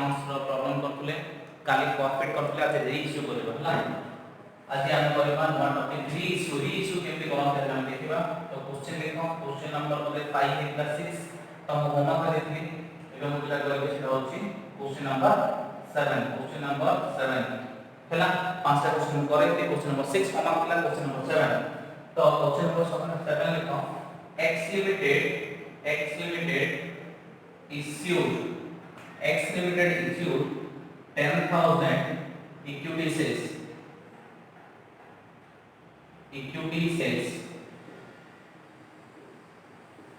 Amounts रो problem करथले काली perfect करथले आज reissue करबा हला आज हम करबा नोट टॉपिक रीइश्यू केमती कोन करबा हम देखिबा तो क्वेश्चन देखो क्वेश्चन नंबर बोले 5 क्लास 6 तो हम होमवर्क देथि एबे मुझे लागले सेटा होची क्वेश्चन नंबर 7 हला पांचटा क्वेश्चन करे थे क्वेश्चन नंबर 6 होमवर्क दिला क्वेश्चन नंबर 7 तो क्वेश्चन नंबर 7 लिखो X limited issued 10,000 equity shares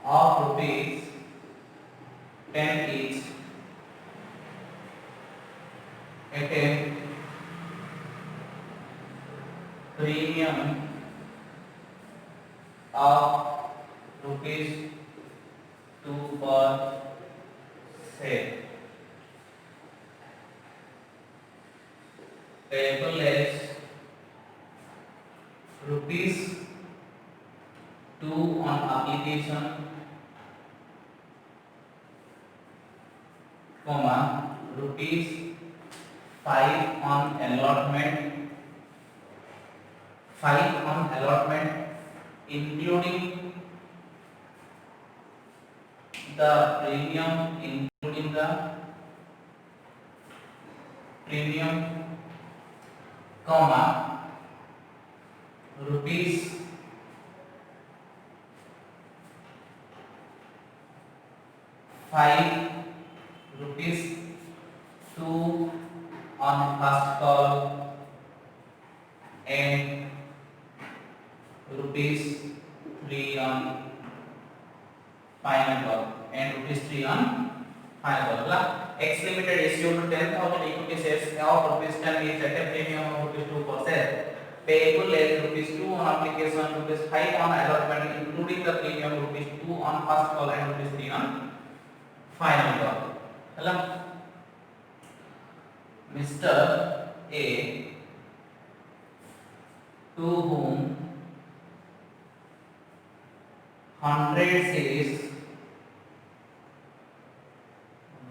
of rupees 10 each at a premium of rupees 2 per share payable as rupees 2 on application, comma rupees 5 on allotment, including the premium, comma rupees 5 rupees 2 on first call and rupees 3 on final call X limited issued 10,000 equity shares of rupees 10 each at a premium of rupees 2 per share payable as rupees 2 on application, rupees 5 on allotment, including the premium rupees 2 on first call and rupees 3 on final call. Hello, Mr. A, to whom 100 shares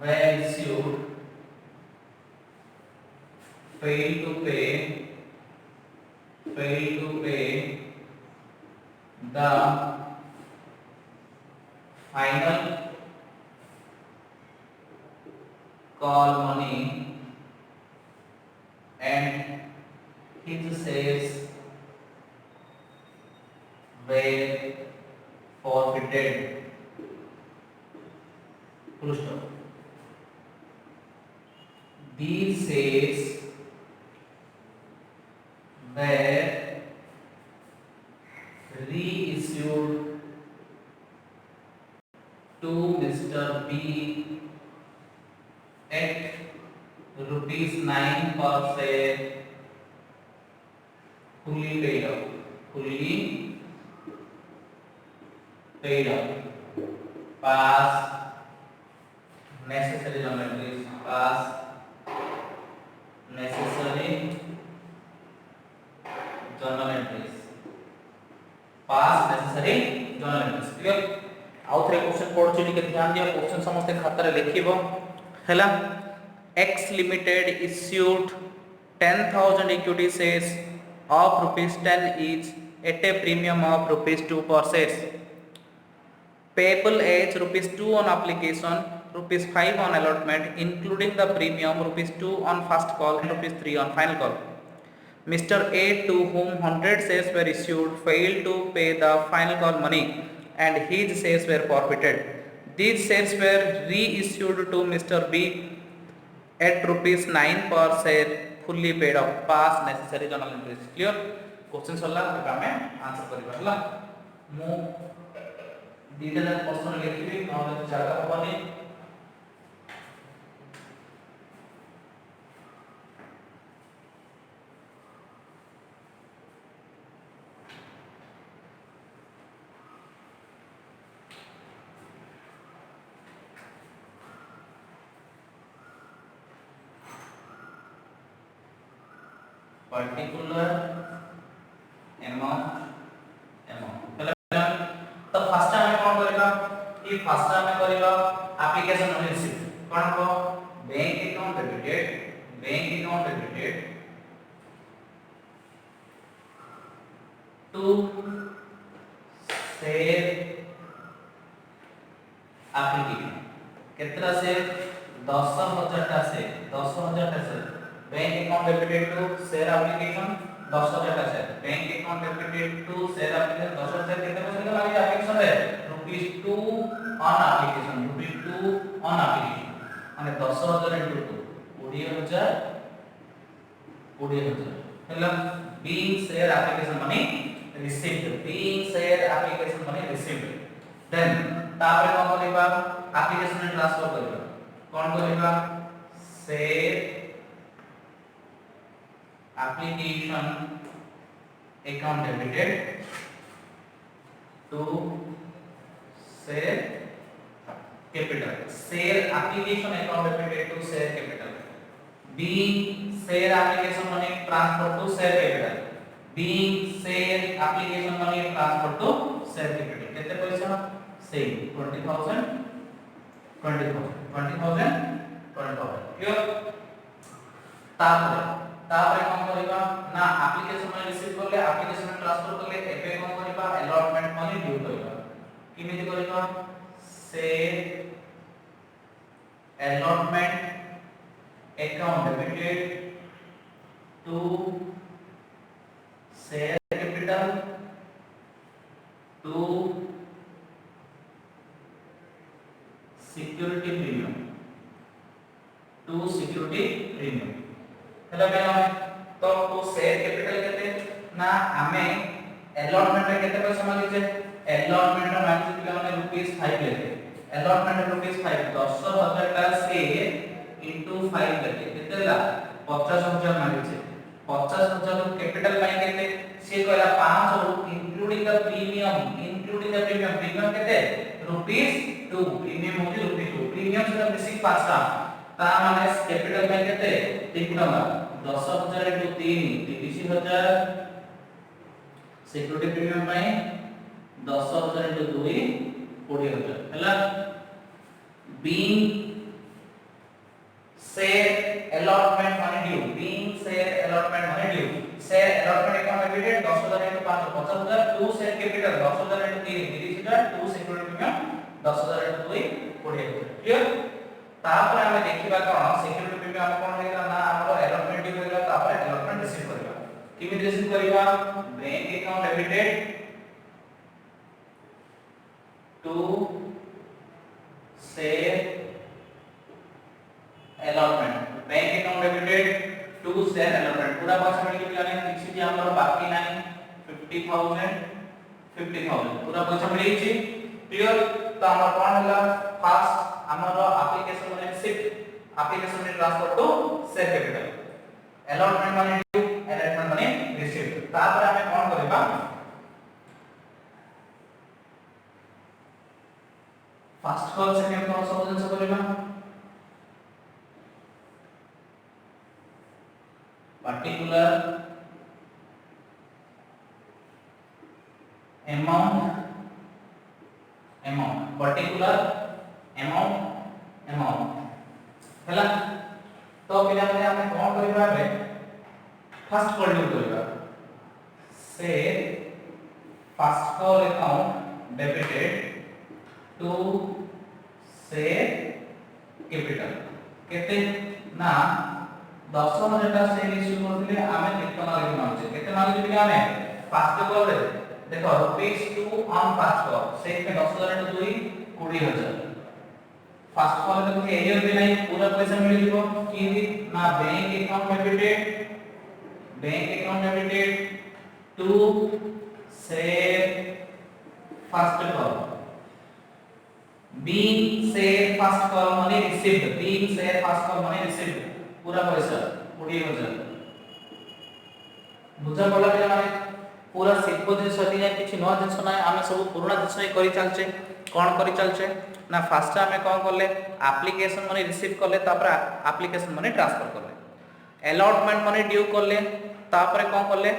were issued, failed to pay the final call money and his shares were forfeited. Full stop. These shares were reissued to Mr. B at rupees 9 per share, fully paid up. Pass necessary journal entries. Pass necessary journal entries. Clear? आउ थरे question पढ़छु टिके ध्यान दियो question समस्त खाता रे लिखिबो हैला X limited issued 10,000 equity shares of rupees 10 each at a premium of rupees 2 per shares payable as rupees 2 on application, rupees 5 on allotment, including the premium rupees 2 on first call and rupees 3 on final call. Mr. A, to whom 100 shares were issued, failed to pay the final call money and his shares were forfeited. These shares were reissued to Mr. B at rupees 9 per share, fully paid off. Pass necessary journal entries. Clear? Question solve एबे हमें answer करबा हला मु दीटा जन प्रश्न लिखिबी नहले जागा हबनी particular amount तो फर्स्ट टाइम में कौन करेगा ये फर्स्ट टाइम में करेगा एप्लीकेशन रिसीप्ट कौन को bank account debited to share application कितना से 10,000 टा से 10,000 टा से bank account debited to share application 10,000 टा से bank account debited to share application 10,000 कितने पैसे का लगे एप्लीकेशन रे ₹2 ऑन एप्लीकेशन ₹2 ऑन एप्लीकेशन माने 10,000 इनटू 2 20,000 ହେଲା being share application money received being share application money received then तापर कोन करबा एप्लीकेशन में ट्रांसफर करबा कोन करबा share application account debited to share capital share application account debited to share capital being share application money transfer to share capital being share application money transfer to share capital कितने पैसा same 20,000 clear तापर कोन करबा ना application money receive करले application में transfer करले एबे कोन करबा अलॉटमेंट मनी ड्यू करबा किमिति करबा से allotment account debited to share capital to security premium हेलो बेला तो share capital केते ना हमें allotment रे केते पैसा मांगे जे allotment रे मांगे जे माने ₹5 लेते allotment ₹5 10,000 टा से into 5 करके कितने ला 50,000 मांगे छे 50,000 कैपिटल पाए केते से कहला 5 इंक्लूडिंग द प्रीमियम प्रीमियम केते ₹2 प्रीमियम होती ₹2 प्रीमियम से बेसिक 5 टा ता माने कैपिटल पाए केते 3 टका 10,000 into 3 30,000 सिक्योरिटी प्रीमियम पाए 10,000 into 2 40,000 हैला being share allotment money due being share allotment money due share allotment account debited 10,000 into 5 50,000 2 share capital 10,000 into 3 30,000 2 security premium 10,000 into 2 40,000 clear तापर हमें देखिबा कोन security premium कोन हेला ना हमरो allotment due हेला तापर allotment रिसीव करबा किमि रिसीव करबा bank account debited to share allotment bank account debited to share allotment पूरा पैसा मिल गया ने फिक्स जी हमरो बाकी नाही 50,000 पूरा पैसा मिल छी क्लियर तो हमर कोन होला फर्स्ट हमरो एप्लीकेशन में शिफ्ट एप्लीकेशन में transfer to share capital allotment money due allotment money received तापर हमें कोन करबा फर्स्ट कॉल सेकंड कॉल सब दिन से करबा particular amount particular amount हैला तो पिला माने हमें कोन करबा बे फर्स्ट कॉल ड्यू करबा से first call account debited to share capital केते ना 10,000 टा से इश्यू करथिले आमे केतना लागे मानछे केते मागे दिले आमे फर्स्ट कॉल रे देखो ₹2 ऑन फर्स्ट कॉल से 10,000 into 2 20,000 फर्स्ट कॉल तो के एरियर भी नहीं पूरा पैसा मिल जीवो की ना bank account debited to share first call being share first call money received पूरा पैसा 20,000 बुझा पड़ा पिला माने पूरा सिंपल जिंस होती है किछि नवा जिंस ना आमे सब पुराना जिंस ही करि चलछे कोन करि चलछे ना फर्स्ट हमें कोन करले एप्लीकेशन मनी रिसीव करले तापर एप्लीकेशन मनी ट्रांसफर करले अलॉटमेंट मनी ड्यू करले तापर कोन करले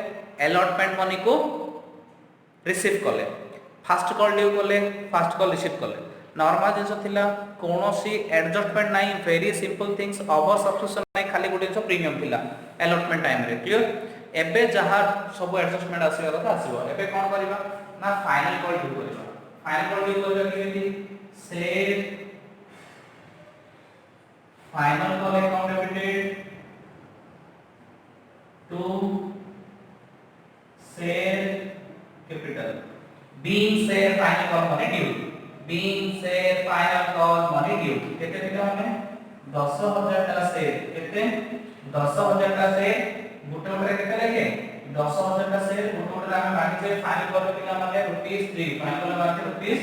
अलॉटमेंट मनी को रिसीव करले फर्स्ट कॉल ड्यू करले फर्स्ट कॉल रिसीव करले नॉर्मल जिंस थिला कोनोसी एडजस्टमेंट नाही very simple things over subscription नाही खाली गोटे जिंस प्रीमियम थिला अलॉटमेंट टाइम रे क्लियर एबे जहां सब एडजस्टमेंट आसीबा कथा आसीबो एबे कोन करबा ना फाइनल कॉल ड्यू करबा फाइनल कॉल ड्यू करबा केमिति set final call account debited to share capital being share final call money due being share final call money due केते दिला हमने 10000 टा शेयर केते 10000 टा शेयर गुटे गुटे केते लेके 10000 टा शेयर गुटे गुटे हम बाकी से फाइनल कॉल पिला माने ₹3 फाइनल कॉल माने ₹3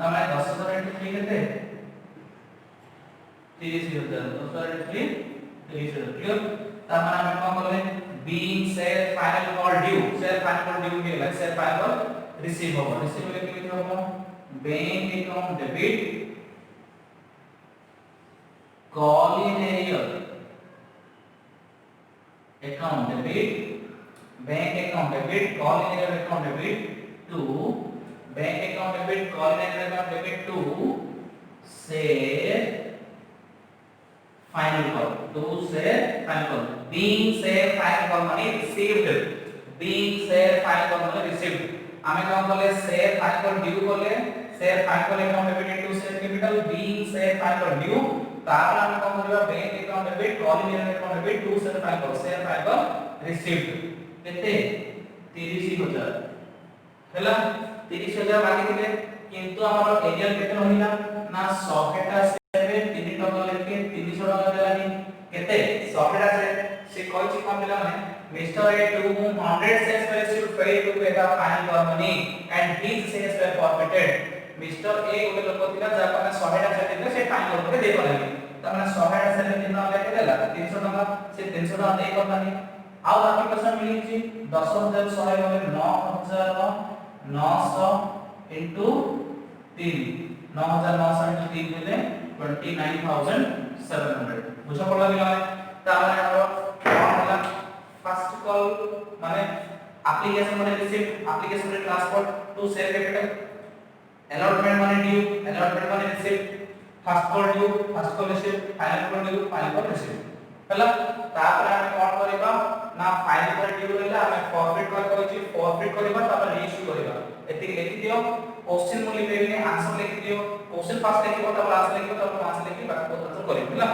तमाने 10000 into 3 केते 30000 10000 into 3 30000 क्लियर तमाने हम कोन करले being share final call due के लग share final call रिसीव होगा रिसीव होले केमिति होगा bank account debit call in arrear account debit bank account debit call in arrear account debit to bank account debit call in arrear account debit to share final call to share final call being share final call money received आमे कोन करले share final call due करले share final call account debit to share capital being share final call due तापर आमे कोन करबा bank account debit call in account debit to share final call received केते 30000 हैला 30000 बाकी थिले किंतु हमर एरियल केते रहिला ना 100 टा शेयर रे 3 टका लेके 300 टका देलानी केते 100 टा शेयर से कोइ ची कोन देला माने Mr. A to whom 100 shares were issued failed to pay the final call money and his shares were forfeited. Mr. A गोटे लोक थिला जा पने 100 टा शेयर देले से फाइनल करे दे पलानी त माने 100 टा शेयर कितना लेके देला 300 टका से 300 टका दे करतानी आउ बाकी पैसा मिली छी 10100 गले 9900 into 3 9900 into 3 देले 29700 बुझा पड़ला कि माने त माने हमरो कोन होला फर्स्ट कॉल माने एप्लीकेशन माने रिसीव एप्लीकेशन माने transfer to share capital allotment माने receive first call due first call receive final call receive हला तापर हम कोन करबा ना फाइनल कॉल ड्यू रहला हम फॉरफिट कॉल करछि फॉरफिट करबा तापर रीइश्यू करबा एति लिखि दियो क्वेश्चन मु लिखेबे आंसर लिखि दियो क्वेश्चन फर्स्ट लिखिबो तापर आंसर लिखिबो तापर आंसर लिखि बाकी आंसर करिबो हला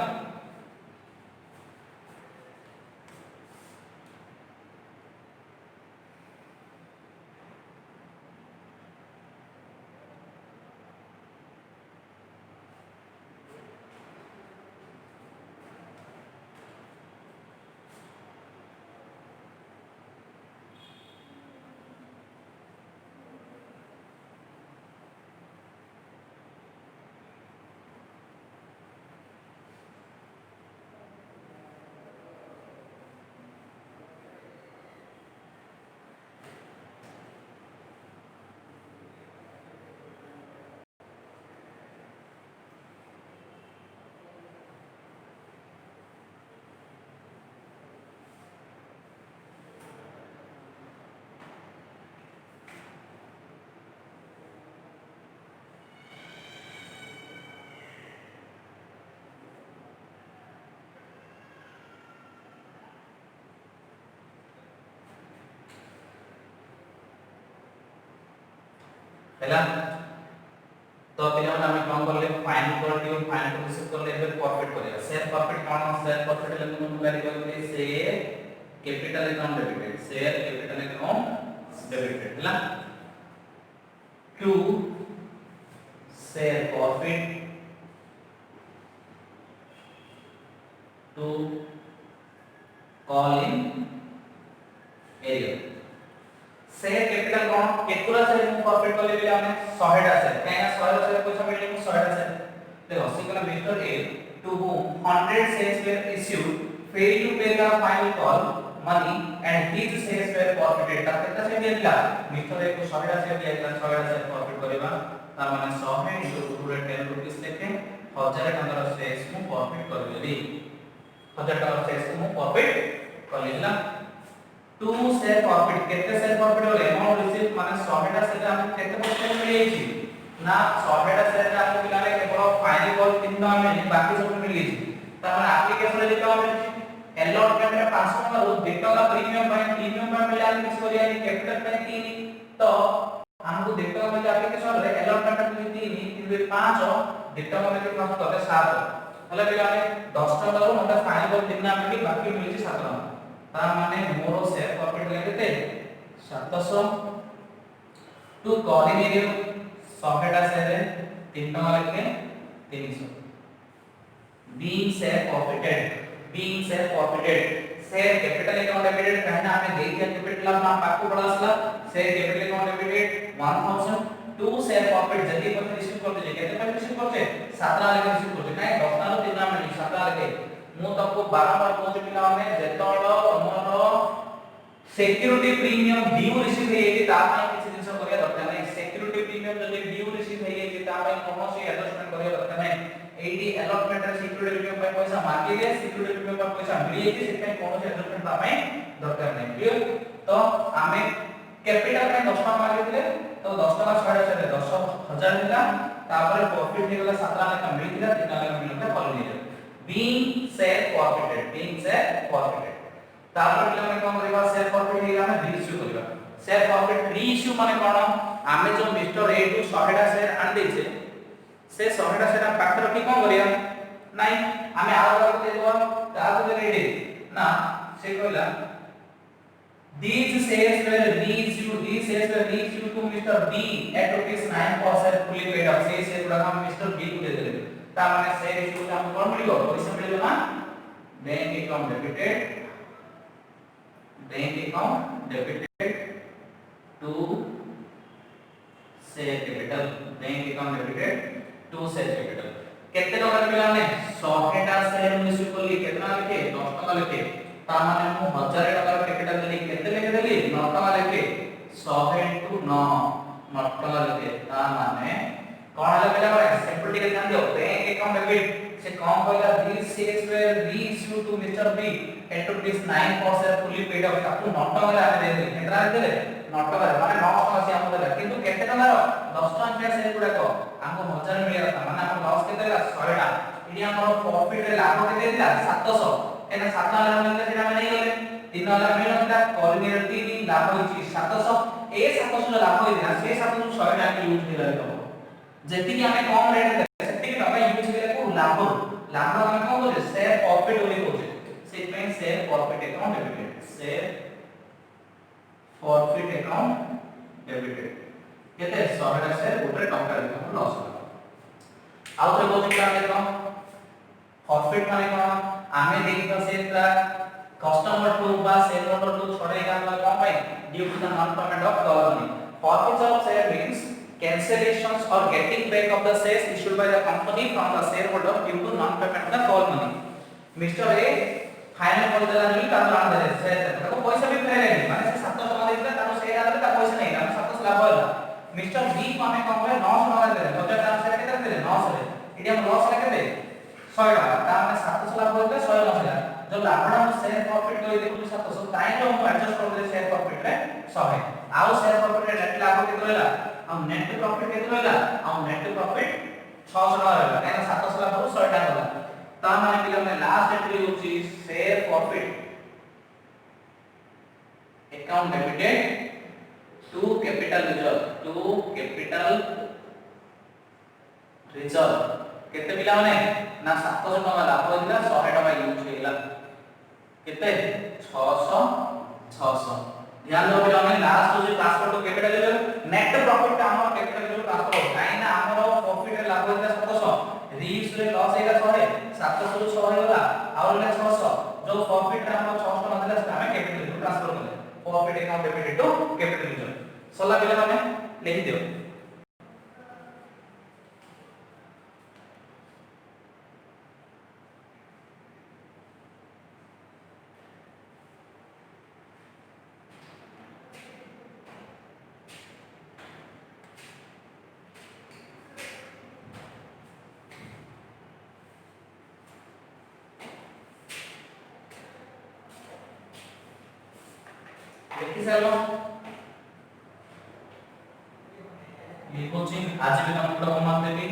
हैला तो पिला माने हम कोन करले final call due final call receive करले एबे प्रॉफिट करेगा शेयर प्रॉफिट कोन शेयर प्रॉफिट ले हम बारी करले share capital account debited share capital account debited हैला to share profit to call in arrear share capital कोन केतुरा शेयर मु प्रॉफिट करले बिला हमने 100 टा शेयर काहे 100 शेयर पैसा मिलले मु 100 टा शेयर देखो single mister A to whom 100 shares were issued failed to pay the final call money and his shares were forfeited ता केतना शेयर दिला मिस्टर ए को 100 टा शेयर दिला 100 टा शेयर प्रॉफिट करबा तार माने 100 है into 210 रुपीस लेके 1000 टका शेयर्स मु प्रॉफिट करबेली 1000 टका शेयर्स मु प्रॉफिट करलेला टू शेयर प्रॉफिट केते शेयर प्रॉफिट होले अमाउंट रिसीव माने 100 टा शेयर हम केते परसेंट मिले छी ना 100 टा शेयर रे हमको पिलाने केवल फाइनल कॉल 3 टका मिली बाकी सब मिली त हम एप्लीकेशन रे टका मिली अलॉटमेंट रे 500 टका रो 2 टका प्रीमियम पर मिला किस करिया कैपिटल पे 3 तो हमको 2 टका मिली एप्लीकेशन रे अलॉटमेंट मिली 3 3 5 2 टका मिली प्लस करले 7 हला पिलाने 10 टका रो मते फाइनल कॉल 3 ना मिली बाकी मिली 7 टका ता माने मोर शेयर प्रॉफिट ले केते 700 टू कोऑर्डिनेट 100 टा शेयर 3 टका लेके 300 being share forfeited share capital account debited कहना हमें देखिए capital अमाउंट आपको पड़ा असला share capital account debited 1000 to share forfeit जल्दी पर रिसीव कर दीजिए केते पर रिसीव करते 7 लेके रिसीव करते नहीं 10 नो 3 मिली 7 लेके मु तको बारंबार कहूची पिला में जेतळ हमर सिक्योरिटी प्रीमियम ड्यू रिसीव हे कि ता ପାଇଁ କିଛି ଜିନିଷ କରିବା ଦରକାର ନାହିଁ सिक्योरिटी प्रीमियम जल्दी ड्यू रिसीव हे कि ता ପାଇଁ कोनोसी एडजस्टमेंट କରିବା दरकार ନାହିଁ एडी अलॉटमेंट रे सिक्योरिटी प्रीमियम पर पैसा मांगी गए सिक्योरिटी प्रीमियम पर पैसा मिली कि से कोनोसी एडजस्टमेंट ता ପାଇଁ दरकार नहीं क्लियर तो हमें कैपिटल में 10 टका मांगिले तो 10 टका 100 से 10000 हिला तापर प्रॉफिट हेला 7 लाख मिलिला 3 लाख मिलिला कॉलोनी बीइंग शेयर फॉरफिटेड तापर पिला में कोन करबा शेयर फॉरफिट हेला हम रीइश्यू करबा शेयर फॉरफिट रीइश्यू माने कोन आमे जो मिस्टर ए टू 100 टा शेयर आन देछे से 100 टा शेयर पाखर की कोन करिया नाही आमे आ बार दे देबा ता तो रेडी ना से कहला these shares were reissued to Mr. B at rupees 9 per share fully paid up से शेयर गुडा हम मिस्टर बी को दे देले ता माने शेयर इश्यू हम कोन मिलियो पैसा मिलियो ना bank account debited to share capital bank account debited to share capital केते टका मिला ने 100 टा शेयर इश्यू करली केतना लेके 10 टका लेके ता माने मु 1000 टका कैपिटल देली केते लेके देली 9 टका लेके 100 into 9 9 टका लेके ता माने कोन हला पिला बरे सिंपल टिके ध्यान दियो बैंक अकाउंट डेबिट से कौन कहला these shares were reissued to Mr. B at rupees 9 per share fully paid up ताकू 9 टका ले आमे देली केतना देले 9 टका माने 9 टका से हमको देला किंतु केते टका 10 टका शेयर गुडा को हमको 1000 मिलिया था माने हम लॉस केते देला 100 टा इडी हमर प्रॉफिट रे लाभ केते देला 700 एना 7 लाख मिलले सेटा में नहीं गले 3 लाख मिलला कॉर्डिनेटर 3 लाभ होची 700 ए 700 लाभ होई ना से 700 100 टा के यूज दिला तो जेति कि हमें कम रेट दे सेति टका यूज करे को लाभ हमें कौन बोले शेयर प्रॉफिट ओली होचे से पे share profit account debited share profit account debited केते 100 टा शेयर गोटे टका रे लॉस होला आउ थे कोन काम देखो प्रॉफिट माने कोन आमे देखितो सेटा कस्टमर टू बा सेल होल्डर टू छोड़े काम का पाई due to the non payment of government forfeit of share means cancellations or getting back of the shares issued by the company from the shareholder due to non payment of the call money Mr. A final call देला नहीं का लाभ दे share ताको पैसा भी फेरे नहीं माने 700 टका देला ताको शेयर आले ता पैसा नहीं हम 700 लाभ होला मिस्टर बी को हमें कम है 900 टका दे 1000 टका शेयर केते दे 900 रे इडी हम लॉस लेके दे 100 टका ता माने 700 लाभ होले 100 लॉस होला जो लाभडा हम शेयर प्रॉफिट को देखु 700 ताई जो हम एडजस्ट कर दे शेयर प्रॉफिट रे 100 है आउ शेयर प्रॉफिट रे नेट लाभ केते रहला हम नेट प्रॉफिट केते रहला हम नेट प्रॉफिट 600 टका रहला काहे 700 लाभ 100 टका होला ता माने पिला में लास्ट एंट्री होची share profit account debited to capital reserve केते पिला माने ना 700 टका लाभ होइला 100 टका यूज हेला केते 600 ध्यान दो पिला में लास्ट होची transfer to capital reserve net profit का हमर कैपिटल रिजर्व ट्रांसफर हो काहे ना हमर प्रॉफिट रे लाभ होइला 700 रीइश रे लॉस हेला 100 700 ରୁ 100 होला और ले 600 जो प्रॉफिट रे हम 600 नदेला से हमें कैपिटल रिजर्व ट्रांसफर करले profit account debited to capital reserve सला पिला माने लिखि दियो लिखि सालो लिखुची आज भी तुमको होमवर्क देबी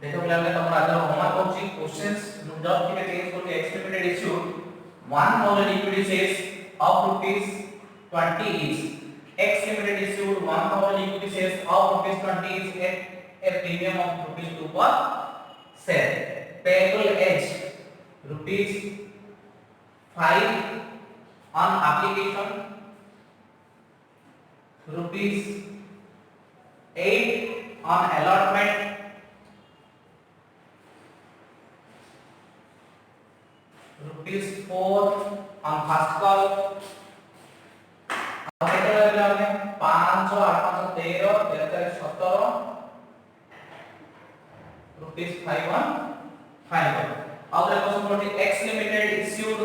देखो पिलाने तुम आज होमवर्क होची क्वेश्चंस जस्ट कीप चेंज करके experimented issue 1000 equity shares of rupees 20 each X limited issued 1000 equity shares of rupees 20 each at a premium of rupees 2 per share payable as rupees 5 on application rupees 8 on allotment rupees 4 on first call अब केते लागला हमने 500 813 17 rupees 5 on final अब question number X limited issued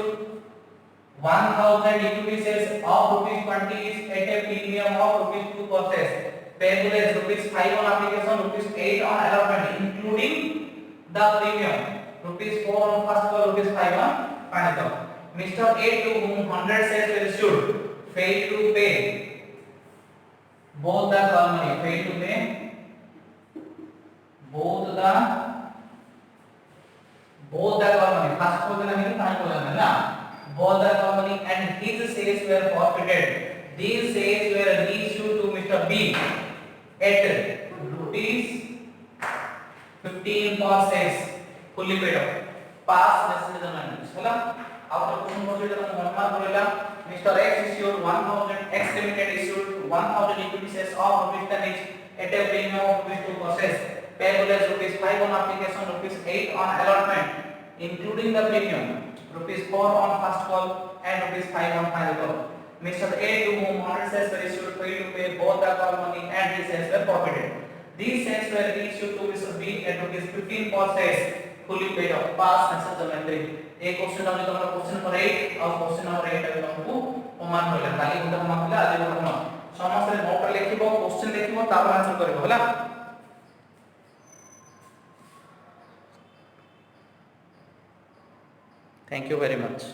1000 equity shares of rupees 20 each at a premium of rupees 2 per share payable as rupees 5 on application rupees 8 on allotment including the premium rupees 4 on first call rupees 5 on final call Mr. A to whom 100 shares were issued failed to pay both the call money failed to pay both the call money first call देना है final call देना ना both the call money and his shares were forfeited these shares were reissued to Mr. B at rupees 15 per shares fully paid up pass message जमा होला अब question number जो हम homework करेला Mr. X issued 1000 X limited issued 1000 equity shares of rupees 10 each at a premium of rupees 2 per share payable as rupees 5 on application rupees 8 on allotment including the premium rupees 4 on first call and rupees 5 on final call Mr. A to whom 100 shares were issued failed to pay both the call money and his shares were forfeited these shares were reissued to Mr. B at rupees 15 per share fully paid off pass message जमा एक question हमने तुम्हारा question number 8 और question number 8 अभी तुमको homework होइला काली गुटा homework होला आज गुटा होमवर्क समस्त नोट लिखिबो क्वेश्चन देखिबो तापर आंसर करिबो होला थैंक यू वेरी मच